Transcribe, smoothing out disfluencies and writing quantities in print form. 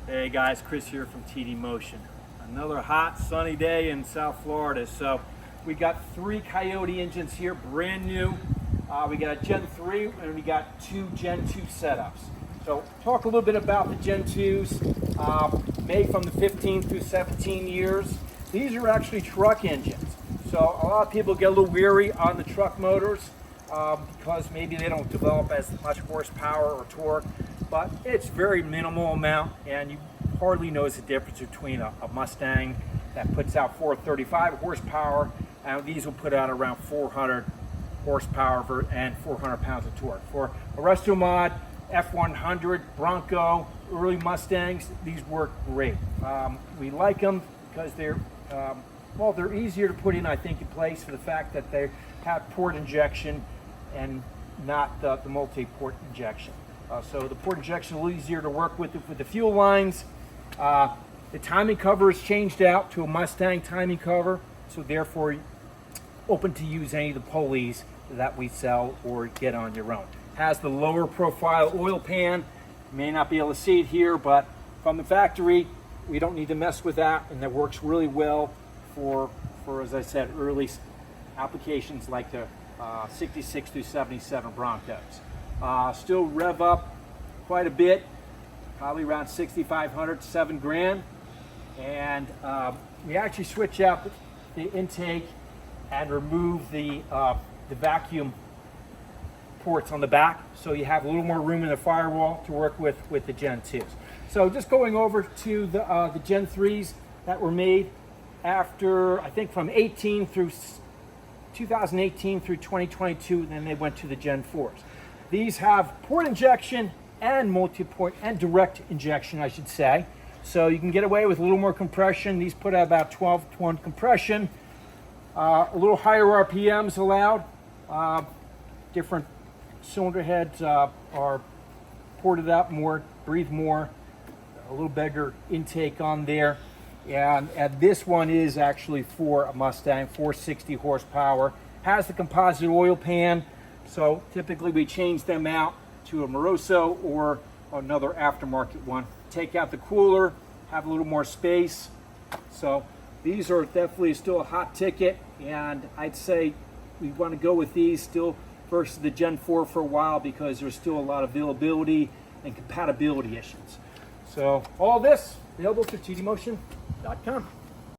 Hey guys, Chris here from TD Motion. Another hot sunny day in South Florida. So we got 3 Coyote engines here, brand new. We got a Gen 3 and we got 2 Gen 2 setups. So talk a little bit about the Gen 2s, made from the 15 through 17 years. These are actually truck engines. So a lot of people get a little weary on the truck motors because maybe they don't develop as much horsepower or torque. But it's very minimal amount, and you hardly notice the difference between a Mustang that puts out 435 horsepower, and these will put out around 400 horsepower and 400 pounds of torque. For a resto mod, F100, Bronco, early Mustangs, these work great. We like them because they're easier to put in, I think, in place for the fact that they have port injection and not the multi-port injection. So the port injection is a little easier to work with the fuel lines. The timing cover is changed out to a Mustang timing cover, so therefore open to use any of the pulleys that we sell or get on your own. Has the lower profile oil pan. You may not be able to see it here, but from the factory, we don't need to mess with that, and that works really well for as I said, early applications like the 66 through 77 Broncos. Still rev up quite a bit, probably around 6,500 to 7 grand. And we actually switch out the intake and remove the vacuum ports on the back, so you have a little more room in the firewall to work with the Gen 2s. So just going over to the Gen 3s that were made after, I think, from 2018 through 2022, and then they went to the Gen 4s. These have port injection and multi-port and direct injection, I should say. So you can get away with a little more compression. These put out about 12 to 1 compression. A little higher RPMs allowed. Different cylinder heads are ported up more, breathe more, a little bigger intake on there. And this one is actually for a Mustang, 460 horsepower. Has the composite oil pan. So typically we change them out to a Moroso or another aftermarket one. Take out the cooler, have a little more space. So these are definitely still a hot ticket, and I'd say we want to go with these still versus the Gen 4 for a while because there's still a lot of availability and compatibility issues. So all this available through tdmotion.com.